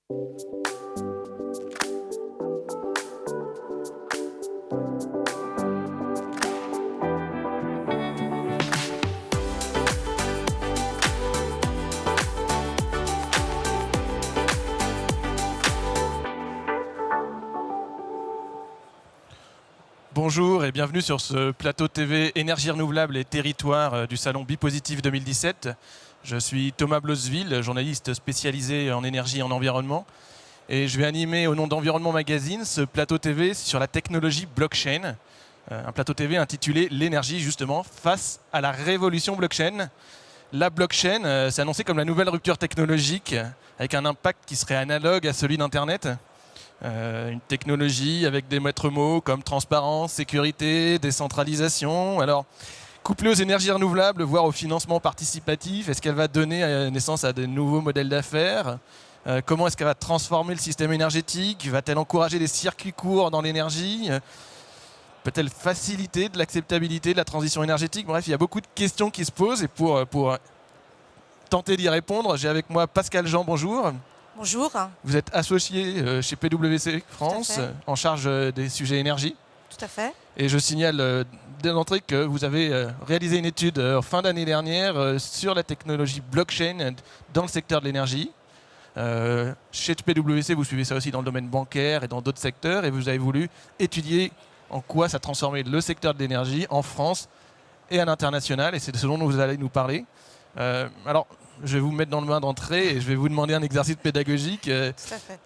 Bonjour et bienvenue sur ce plateau TV Énergie renouvelable et territoire du salon Bipositif 2017. Je suis Thomas Blosville, journaliste spécialisé en énergie et en environnement. Et je vais animer au nom d'Environnement Magazine ce plateau TV sur la technologie blockchain. Un plateau TV intitulé L'énergie justement face à la révolution blockchain. La blockchain, c'est annoncé comme la nouvelle rupture technologique avec un impact qui serait analogue à celui d'Internet. Une technologie avec des maîtres mots comme transparence, sécurité, décentralisation. Alors, couplée aux énergies renouvelables, voire au financement participatif, est-ce qu'elle va donner naissance à de nouveaux modèles d'affaires ? Comment est-ce qu'elle va transformer le système énergétique ? Va-t-elle encourager des circuits courts dans l'énergie ? Peut-elle faciliter de l'acceptabilité de la transition énergétique ? Bref, il y a beaucoup de questions qui se posent et pour tenter d'y répondre, j'ai avec moi Pascal Jean, bonjour. Bonjour. Vous êtes associé chez PwC France, en charge des sujets énergie. Tout à fait. Et je signale dès l'entrée que vous avez réalisé une étude en fin d'année dernière sur la technologie blockchain dans le secteur de l'énergie. Chez PwC, vous suivez ça aussi dans le domaine bancaire et dans d'autres secteurs. Et vous avez voulu étudier en quoi ça transformait le secteur de l'énergie en France et à l'international. Et c'est de ce dont vous allez nous parler. Alors, je vais vous mettre dans le bain d'entrée et je vais vous demander un exercice pédagogique. Tout à fait.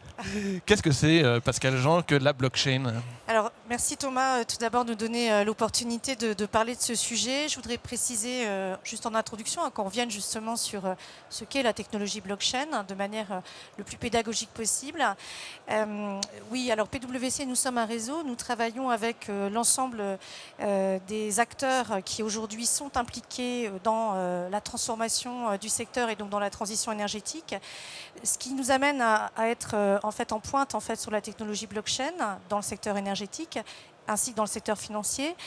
Qu'est-ce que c'est, Pascal Jean, que la blockchain ? Alors, merci Thomas, tout d'abord de nous donner l'opportunité de parler de ce sujet. Je voudrais préciser, juste en introduction, qu'on revienne justement sur ce qu'est la technologie blockchain de manière le plus pédagogique possible. Oui, alors PwC, nous sommes un réseau. Nous travaillons avec l'ensemble des acteurs qui aujourd'hui sont impliqués dans la transformation du secteur et donc dans la transition énergétique. Ce qui nous amène à être en pointe sur la technologie blockchain dans le secteur énergétique ainsi que dans le secteur financier,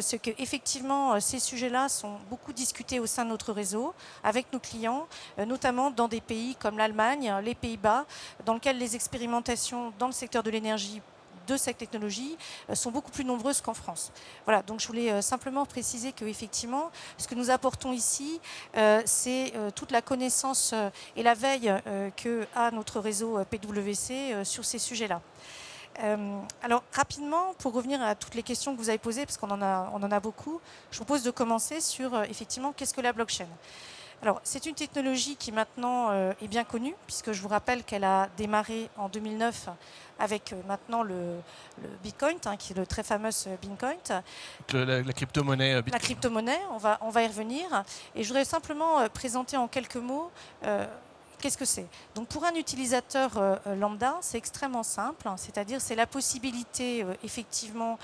c'est qu'effectivement ces sujets-là sont beaucoup discutés au sein de notre réseau avec nos clients, notamment dans des pays comme l'Allemagne, les Pays-Bas, dans lesquels les expérimentations dans le secteur de l'énergie de cette technologie sont beaucoup plus nombreuses qu'en France. Voilà, donc je voulais simplement préciser qu'effectivement, ce que nous apportons ici, c'est toute la connaissance et la veille que a notre réseau PwC sur ces sujets-là. Alors rapidement, pour revenir à toutes les questions que vous avez posées, parce qu'on en a beaucoup, je vous propose de commencer sur effectivement qu'est-ce que la blockchain. Alors, c'est une technologie qui maintenant est bien connue, puisque je vous rappelle qu'elle a démarré en 2009 avec maintenant le Bitcoin, qui est le très fameux Bitcoin. La crypto-monnaie Bitcoin. La crypto-monnaie, on va y revenir. Et je voudrais simplement présenter en quelques mots qu'est-ce que c'est. Donc pour un utilisateur lambda, c'est extrêmement simple, c'est-à-dire c'est la possibilité effectivement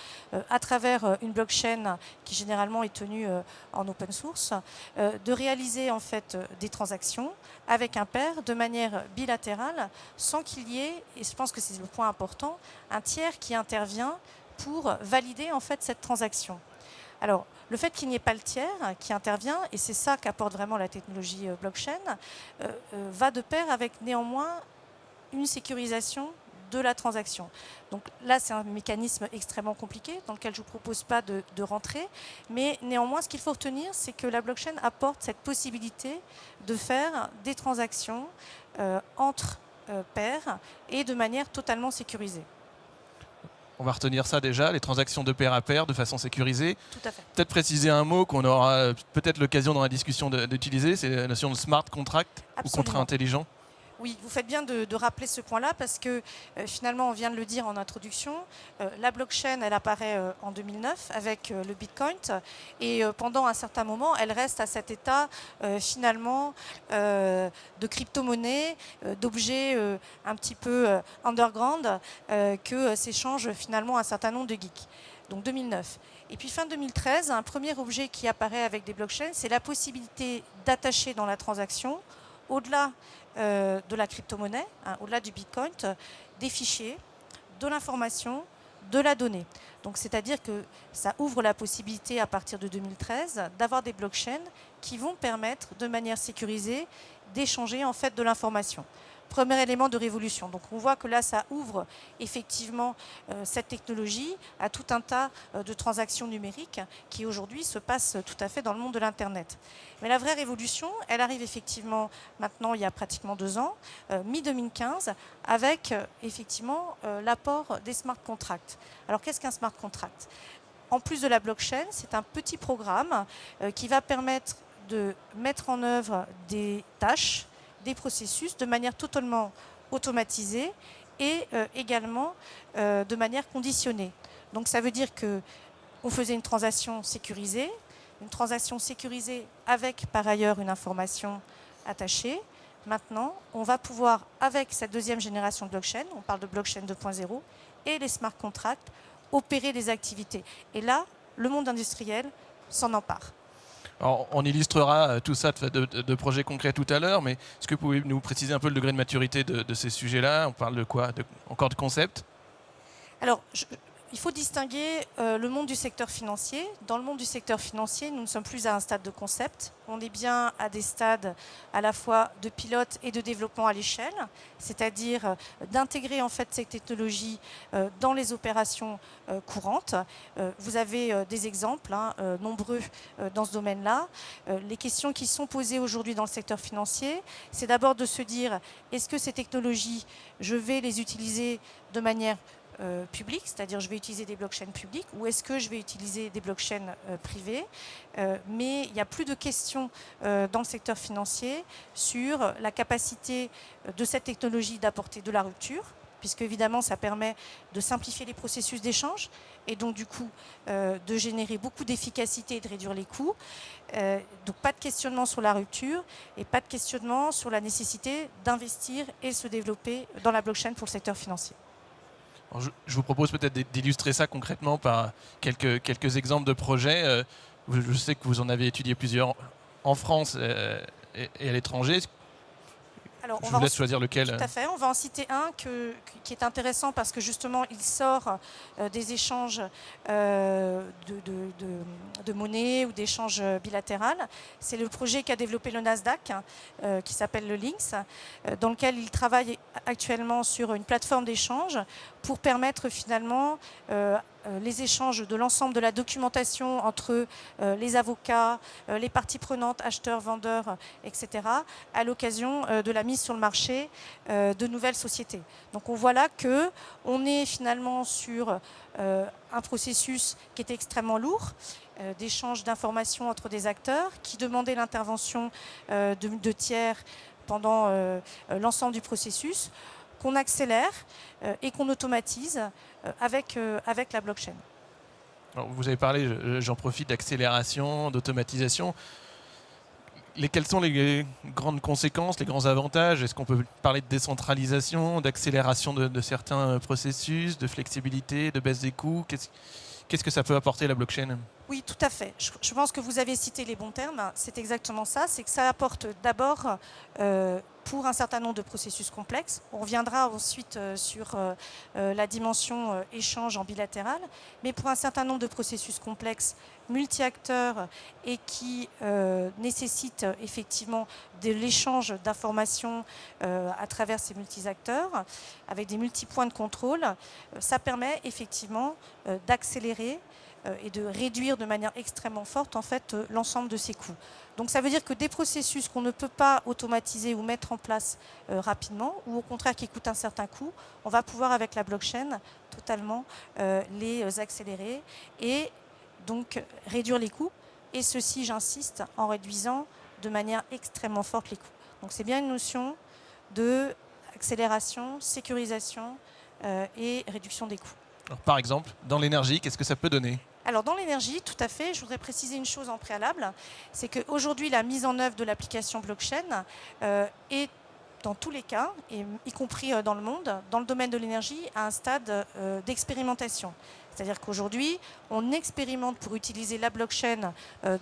à travers une blockchain qui généralement est tenue en open source, de réaliser en fait des transactions avec un pair de manière bilatérale sans qu'il y ait, et je pense que c'est le point important, un tiers qui intervient pour valider en fait cette transaction. Alors, le fait qu'il n'y ait pas le tiers qui intervient, et c'est ça qu'apporte vraiment la technologie blockchain, va de pair avec néanmoins une sécurisation de la transaction. Donc là, c'est un mécanisme extrêmement compliqué dans lequel je ne vous propose pas de rentrer, mais néanmoins, ce qu'il faut retenir, c'est que la blockchain apporte cette possibilité de faire des transactions entre pairs et de manière totalement sécurisée. On va retenir ça déjà, les transactions de pair à pair de façon sécurisée. Tout à fait. Peut-être préciser un mot qu'on aura peut-être l'occasion dans la discussion d'utiliser, c'est la notion de smart contract. Absolument. Ou contrat intelligent. Oui, vous faites bien de rappeler ce point-là parce que finalement, on vient de le dire en introduction, la blockchain, elle apparaît en 2009 avec le Bitcoin et pendant un certain moment, elle reste à cet état finalement de crypto-monnaie, d'objets un petit peu underground que s'échangent finalement un certain nombre de geeks. Donc 2009. Et puis fin 2013, un premier objet qui apparaît avec des blockchains, c'est la possibilité d'attacher dans la transaction, au-delà de la crypto-monnaie, au-delà du Bitcoin, des fichiers, de l'information, de la donnée. Donc c'est-à-dire que ça ouvre la possibilité à partir de 2013 d'avoir des blockchains qui vont permettre de manière sécurisée d'échanger en fait de l'information. premier élément de révolution. Donc on voit que là, ça ouvre effectivement cette technologie à tout un tas de transactions numériques qui aujourd'hui se passent tout à fait dans le monde de l'Internet. Mais la vraie révolution, elle arrive effectivement maintenant, il y a pratiquement 2 ans, mi-2015, avec effectivement l'apport des smart contracts. Alors qu'est-ce qu'un smart contract ? En plus de la blockchain, c'est un petit programme qui va permettre de mettre en œuvre des tâches, des processus de manière totalement automatisée et également de manière conditionnée. Donc ça veut dire qu'on faisait une transaction sécurisée avec par ailleurs une information attachée. Maintenant, on va pouvoir, avec cette deuxième génération de blockchain, on parle de blockchain 2.0, et les smart contracts, opérer des activités. Et là, le monde industriel s'en empare. Alors, on illustrera tout ça de projets concrets tout à l'heure, mais est-ce que vous pouvez nous préciser un peu le degré de maturité de ces sujets-là ? On parle de quoi ? Encore de concept ? Alors, il faut distinguer le monde du secteur financier. Dans le monde du secteur financier, nous ne sommes plus à un stade de concept. On est bien à des stades à la fois de pilote et de développement à l'échelle, c'est-à-dire d'intégrer en fait ces technologies dans les opérations courantes. Vous avez des exemples nombreux dans ce domaine-là. Les questions qui sont posées aujourd'hui dans le secteur financier, c'est d'abord de se dire, est-ce que ces technologies, je vais les utiliser de manière public, c'est-à-dire je vais utiliser des blockchains publiques ou est-ce que je vais utiliser des blockchains privées, mais il n'y a plus de questions dans le secteur financier sur la capacité de cette technologie d'apporter de la rupture, puisque évidemment ça permet de simplifier les processus d'échange et donc du coup de générer beaucoup d'efficacité et de réduire les coûts. Donc pas de questionnement sur la rupture et pas de questionnement sur la nécessité d'investir et se développer dans la blockchain pour le secteur financier. Alors, je vous propose peut-être d'illustrer ça concrètement par quelques exemples de projets. Je sais que vous en avez étudié plusieurs en France et à l'étranger. Alors, je vous laisse choisir lequel. Tout à fait. On va en citer un qui est intéressant parce que justement, il sort des échanges de monnaie ou d'échanges bilatérales. C'est le projet qu'a développé le Nasdaq, qui s'appelle le Lynx, dans lequel il travaille actuellement sur une plateforme d'échange pour permettre finalement les échanges de l'ensemble de la documentation entre les avocats, les parties prenantes, acheteurs, vendeurs, etc., à l'occasion de la mise sur le marché de nouvelles sociétés. Donc on voit là qu'on est finalement sur un processus qui est extrêmement lourd, d'échange d'informations entre des acteurs, qui demandait l'intervention de tiers pendant l'ensemble du processus, qu'on accélère et qu'on automatise avec la blockchain. Alors, vous avez parlé, j'en profite, d'accélération, d'automatisation. Quelles sont les grandes conséquences, les grands avantages ? Est-ce qu'on peut parler de décentralisation, d'accélération de certains processus, de flexibilité, de baisse des coûts ? Qu'est-ce que ça peut apporter la blockchain ? Oui, tout à fait. Je pense que vous avez cité les bons termes. C'est exactement ça. C'est que ça apporte d'abord, pour un certain nombre de processus complexes, on reviendra ensuite sur la dimension échange en bilatéral, mais pour un certain nombre de processus complexes, multi-acteurs et qui nécessitent effectivement de l'échange d'informations à travers ces multi-acteurs, avec des multi-points de contrôle, ça permet effectivement d'accélérer et de réduire de manière extrêmement forte en fait l'ensemble de ces coûts. Donc ça veut dire que des processus qu'on ne peut pas automatiser ou mettre en place rapidement, ou au contraire qui coûtent un certain coût, on va pouvoir avec la blockchain totalement les accélérer et donc réduire les coûts. Et ceci, j'insiste, en réduisant de manière extrêmement forte les coûts. Donc c'est bien une notion de accélération, sécurisation et réduction des coûts. Alors, par exemple, dans l'énergie, qu'est-ce que ça peut donner ? Alors dans l'énergie, tout à fait, je voudrais préciser une chose en préalable, c'est qu'aujourd'hui la mise en œuvre de l'application blockchain est dans tous les cas, et y compris dans le monde, dans le domaine de l'énergie, à un stade d'expérimentation. C'est-à-dire qu'aujourd'hui, on expérimente pour utiliser la blockchain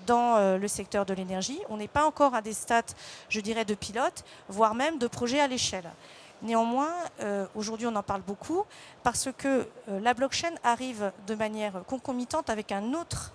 dans le secteur de l'énergie. On n'est pas encore à des stades, je dirais, de pilote, voire même de projet à l'échelle. Néanmoins, aujourd'hui, on en parle beaucoup parce que la blockchain arrive de manière concomitante avec un autre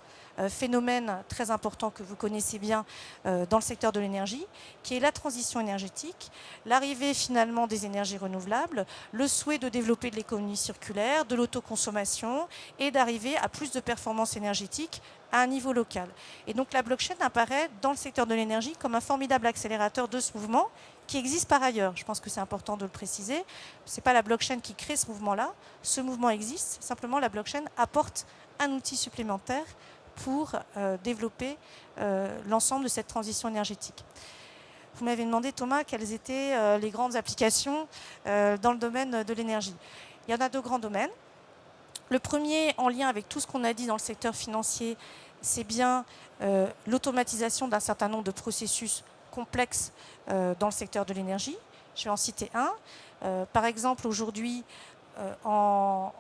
phénomène très important que vous connaissez bien dans le secteur de l'énergie, qui est la transition énergétique, l'arrivée finalement des énergies renouvelables, le souhait de développer de l'économie circulaire, de l'autoconsommation et d'arriver à plus de performance énergétique à un niveau local. Et donc la blockchain apparaît dans le secteur de l'énergie comme un formidable accélérateur de ce mouvement qui existe par ailleurs. Je pense que c'est important de le préciser. Ce n'est pas la blockchain qui crée ce mouvement-là. Ce mouvement existe. Simplement, la blockchain apporte un outil supplémentaire pour développer l'ensemble de cette transition énergétique. Vous m'avez demandé, Thomas, quelles étaient les grandes applications dans le domaine de l'énergie. Il y en a 2 grands domaines. Le premier, en lien avec tout ce qu'on a dit dans le secteur financier, c'est bien l'automatisation d'un certain nombre de processus complexes dans le secteur de l'énergie. Je vais en citer un. Par exemple, aujourd'hui, en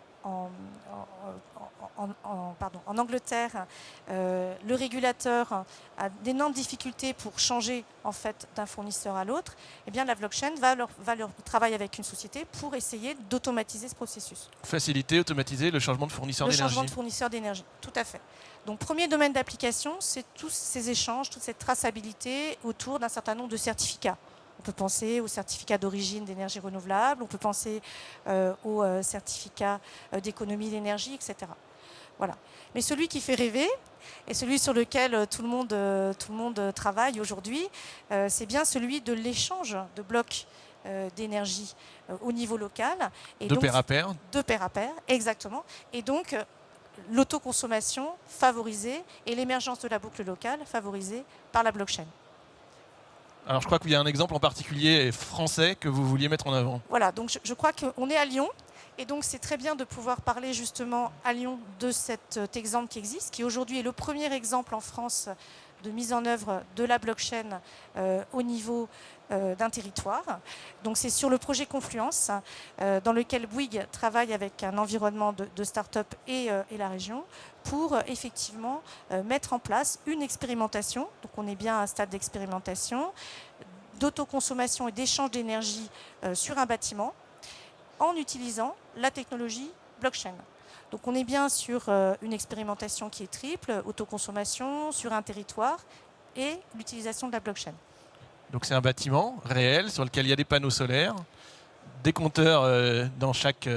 Angleterre, le régulateur a d'énormes difficultés pour changer en fait, d'un fournisseur à l'autre. Eh bien, la blockchain travaille avec une société pour essayer d'automatiser ce processus. Faciliter, automatiser le changement de fournisseur d'énergie. Le changement de fournisseur d'énergie, tout à fait. Donc, premier domaine d'application, c'est tous ces échanges, toute cette traçabilité autour d'un certain nombre de certificats. On peut penser aux certificats d'origine d'énergie renouvelable, on peut penser aux certificats d'économie d'énergie, etc. Voilà. Mais celui qui fait rêver, et celui sur lequel tout le monde travaille aujourd'hui, c'est bien celui de l'échange de blocs d'énergie au niveau local. Et de pair à pair. De pair à pair, exactement. Et donc, l'autoconsommation favorisée et l'émergence de la boucle locale favorisée par la blockchain. Alors je crois qu'il y a un exemple en particulier français que vous vouliez mettre en avant. Voilà, donc je crois qu'on est à Lyon. Et donc c'est très bien de pouvoir parler justement à Lyon de cet exemple qui existe, qui aujourd'hui est le premier exemple en France de mise en œuvre de la blockchain au niveau d'un territoire. Donc c'est sur le projet Confluence, dans lequel Bouygues travaille avec un environnement de start-up et la région pour effectivement mettre en place une expérimentation. Donc on est bien à un stade d'expérimentation, d'autoconsommation et d'échange d'énergie sur un bâtiment en utilisant la technologie blockchain. Donc on est bien sur une expérimentation qui est triple, autoconsommation sur un territoire et l'utilisation de la blockchain. Donc c'est un bâtiment réel sur lequel il y a des panneaux solaires, des compteurs dans chaque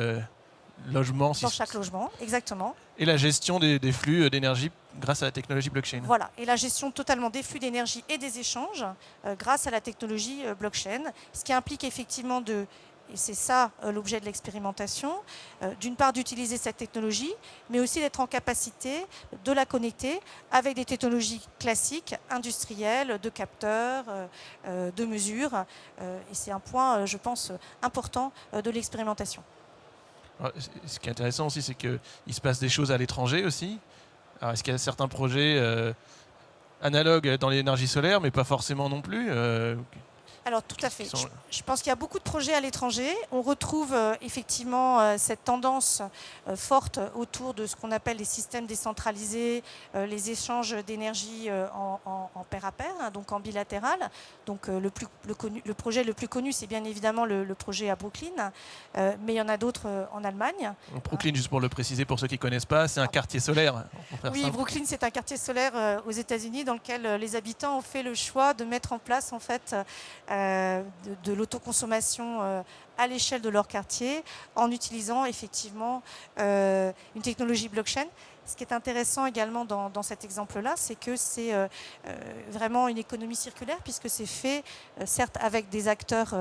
logement. Dans chaque logement, exactement. Et la gestion des flux d'énergie grâce à la technologie blockchain. Voilà, et la gestion totalement des flux d'énergie et des échanges grâce à la technologie blockchain, ce qui implique effectivement et c'est ça l'objet de l'expérimentation, d'une part d'utiliser cette technologie, mais aussi d'être en capacité de la connecter avec des technologies classiques, industrielles, de capteurs, de mesures. Et c'est un point, je pense, important de l'expérimentation. Ce qui est intéressant aussi, c'est qu'il se passe des choses à l'étranger aussi. Alors, est-ce qu'il y a certains projets analogues dans l'énergie solaire, mais pas forcément non plus Alors tout à fait. Je pense qu'il y a beaucoup de projets à l'étranger. On retrouve effectivement cette tendance forte autour de ce qu'on appelle les systèmes décentralisés, les échanges d'énergie en pair à pair, hein, donc en bilatéral. Donc le projet le plus connu, c'est bien évidemment le projet à Brooklyn, mais il y en a d'autres en Allemagne. Brooklyn, juste pour le préciser pour ceux qui ne connaissent pas, c'est un quartier solaire. Oui, simple. Brooklyn, c'est un quartier solaire aux États-Unis dans lequel les habitants ont fait le choix de mettre en place en fait de l'autoconsommation à l'échelle de leur quartier en utilisant effectivement une technologie blockchain. Ce qui est intéressant également dans cet exemple-là, c'est que c'est vraiment une économie circulaire puisque c'est fait certes avec des acteurs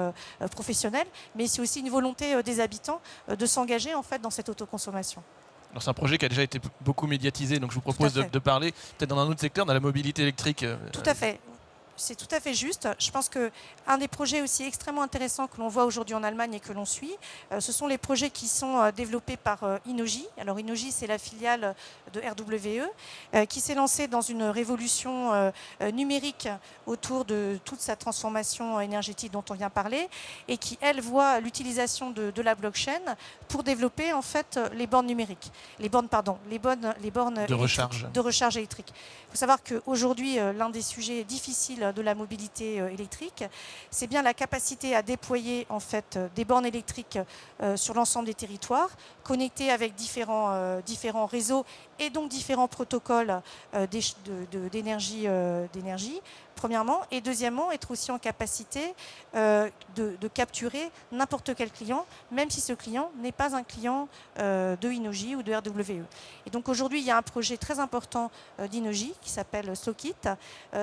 professionnels, mais c'est aussi une volonté des habitants de s'engager en fait dans cette autoconsommation. C'est un projet qui a déjà été beaucoup médiatisé, donc je vous propose de parler peut-être dans un autre secteur, dans la mobilité électrique. Tout à fait. C'est tout à fait juste. Je pense qu'un des projets aussi extrêmement intéressants que l'on voit aujourd'hui en Allemagne et que l'on suit, ce sont les projets qui sont développés par Innogy. Alors Innogy, c'est la filiale de RWE qui s'est lancée dans une révolution numérique autour de toute sa transformation énergétique dont on vient parler et qui, elle, voit l'utilisation de la blockchain pour développer en fait les bornes numériques. Les bornes de recharge électrique. Il faut savoir qu'aujourd'hui, l'un des sujets difficiles de la mobilité électrique. C'est bien la capacité à déployer en fait des bornes électriques sur l'ensemble des territoires, connectées avec différents réseaux et donc différents protocoles d'énergie, premièrement, et deuxièmement, être aussi en capacité de capturer n'importe quel client, même si ce client n'est pas un client de Innogy ou de RWE. Et donc aujourd'hui, il y a un projet très important d'Innogy qui s'appelle Slowkit,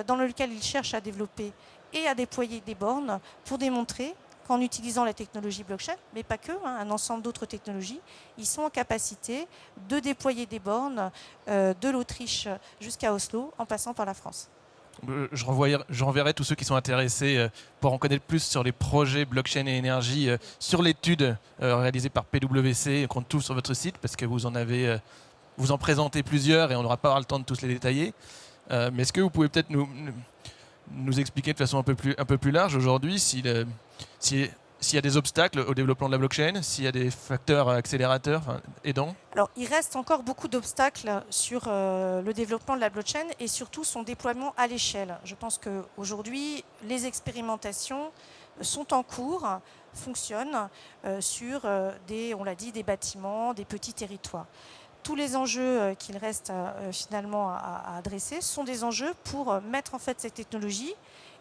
dans lequel il cherche à développer et à déployer des bornes pour démontrer qu'en utilisant la technologie blockchain, mais pas que, un ensemble d'autres technologies, ils sont en capacité de déployer des bornes de l'Autriche jusqu'à Oslo, en passant par la France. Je renverrai tous ceux qui sont intéressés pour en connaître plus sur les projets blockchain et énergie sur l'étude réalisée par PwC qu'on trouve sur votre site parce que vous en présentez plusieurs et on n'aura pas le temps de tous les détailler. Mais est-ce que vous pouvez peut-être nous expliquer de façon un peu plus large aujourd'hui s'il y a des obstacles au développement de la blockchain, s'il y a des facteurs accélérateurs aidants? Alors, il reste encore beaucoup d'obstacles sur le développement de la blockchain et surtout son déploiement à l'échelle. Je pense qu'aujourd'hui, les expérimentations sont en cours, fonctionnent sur on l'a dit, des bâtiments, des petits territoires. Tous les enjeux qu'il reste finalement à adresser sont des enjeux pour mettre en fait cette technologie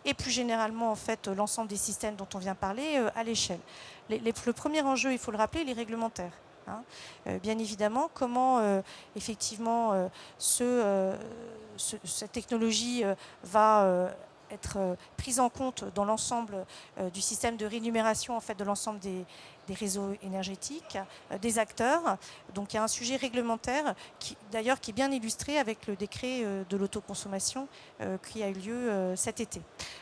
et plus généralement en fait l'ensemble des systèmes dont on vient parler à l'échelle. Le premier enjeu, il faut le rappeler, il est réglementaire. Bien évidemment, comment effectivement cette technologie va être prise en compte dans l'ensemble du système de rémunération en fait, de l'ensemble des réseaux énergétiques, des acteurs. Donc il y a un sujet réglementaire qui est bien illustré avec le décret de l'autoconsommation qui a eu lieu cet été.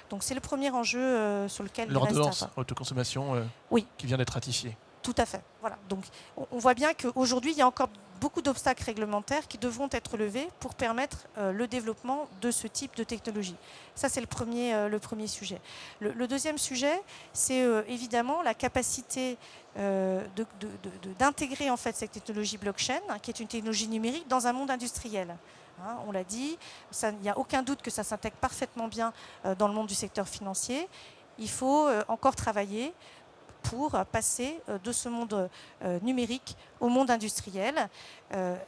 Donc c'est le premier enjeu sur lequel il reste. L'ordonnance autoconsommation oui. Qui vient d'être ratifiée. Tout à fait. Voilà. Donc, on voit bien qu'aujourd'hui, il y a encore beaucoup d'obstacles réglementaires qui devront être levés pour permettre le développement de ce type de technologie. Ça, c'est le premier sujet. Le deuxième sujet, c'est évidemment la capacité d'intégrer en fait cette technologie blockchain, qui est une technologie numérique, dans un monde industriel. On l'a dit, il n'y a aucun doute que ça s'intègre parfaitement bien dans le monde du secteur financier. Il faut encore travailler pour passer de ce monde numérique au monde industriel.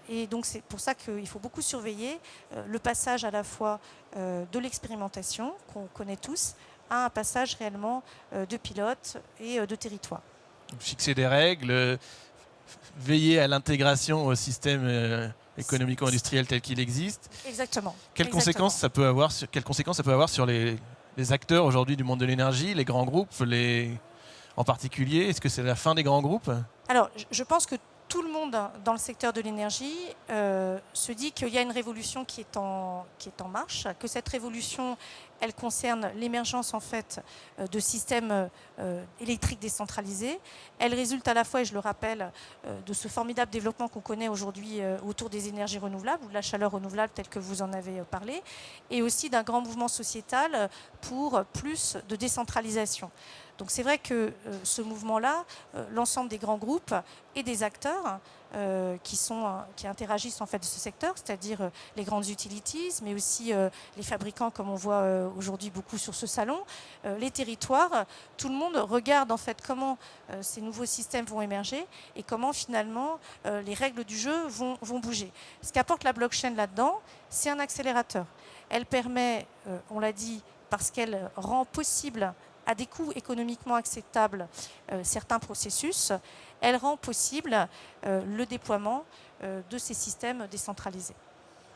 Et donc c'est pour ça qu'il faut beaucoup surveiller le passage à la fois de l'expérimentation, qu'on connaît tous, à un passage réellement de pilote et de territoire. Fixer des règles, veiller à l'intégration au système économico-industriel tel qu'il existe. Exactement. Quelles conséquences ça peut avoir sur les acteurs aujourd'hui du monde de l'énergie, les grands groupes, en particulier? Est-ce que c'est la fin des grands groupes? Alors, je pense que tout le monde dans le secteur de l'énergie se dit qu'il y a une révolution qui est en marche, que cette révolution, elle concerne l'émergence en fait de systèmes électriques décentralisés. Elle résulte à la fois, et je le rappelle, de ce formidable développement qu'on connaît aujourd'hui autour des énergies renouvelables ou de la chaleur renouvelable tel que vous en avez parlé, et aussi d'un grand mouvement sociétal pour plus de décentralisation. Donc c'est vrai que ce mouvement-là, l'ensemble des grands groupes et des acteurs qui interagissent en fait de ce secteur, c'est-à-dire les grandes utilities, mais aussi les fabricants comme on voit aujourd'hui beaucoup sur ce salon, les territoires, tout le monde regarde en fait comment ces nouveaux systèmes vont émerger et comment finalement les règles du jeu vont bouger. Ce qu'apporte la blockchain là-dedans, c'est un accélérateur. Elle permet, on l'a dit, parce qu'elle rend possible à des coûts économiquement acceptables certains processus, elle rend possible le déploiement de ces systèmes décentralisés.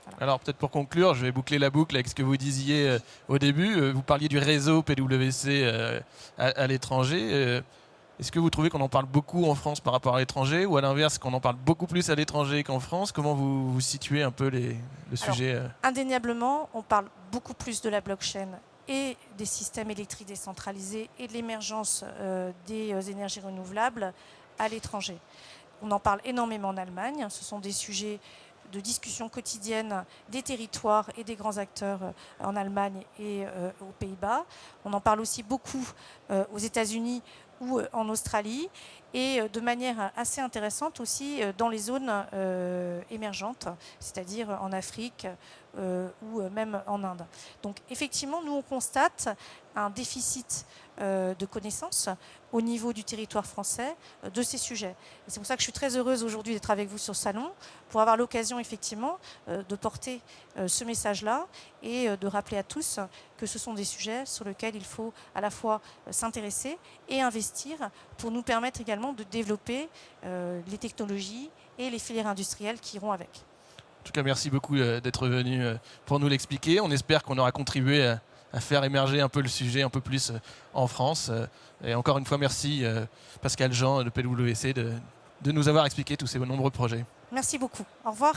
Voilà. Alors peut-être pour conclure, je vais boucler la boucle avec ce que vous disiez au début. Vous parliez du réseau PwC à l'étranger. Est-ce que vous trouvez qu'on en parle beaucoup en France par rapport à l'étranger ou à l'inverse qu'on en parle beaucoup plus à l'étranger qu'en France? Comment vous situez un peu le sujet? Indéniablement, on parle beaucoup plus de la blockchain et des systèmes électriques décentralisés et de l'émergence des énergies renouvelables à l'étranger. On en parle énormément en Allemagne. Ce sont des sujets de discussion quotidienne des territoires et des grands acteurs en Allemagne et aux Pays-Bas. On en parle aussi beaucoup aux États-Unis ou en Australie, et de manière assez intéressante aussi dans les zones émergentes, c'est-à-dire en Afrique ou même en Inde. Donc effectivement, nous on constate un déficit de connaissances au niveau du territoire français de ces sujets. Et c'est pour ça que je suis très heureuse aujourd'hui d'être avec vous sur ce salon, pour avoir l'occasion effectivement de porter ce message-là et de rappeler à tous que ce sont des sujets sur lesquels il faut à la fois s'intéresser et investir pour nous permettre également de développer les technologies et les filières industrielles qui iront avec. En tout cas, merci beaucoup d'être venu pour nous l'expliquer. On espère qu'on aura contribué à faire émerger un peu le sujet un peu plus en France. Et encore une fois, merci Pascal Jean de PwC de nous avoir expliqué tous ces nombreux projets. Merci beaucoup. Au revoir.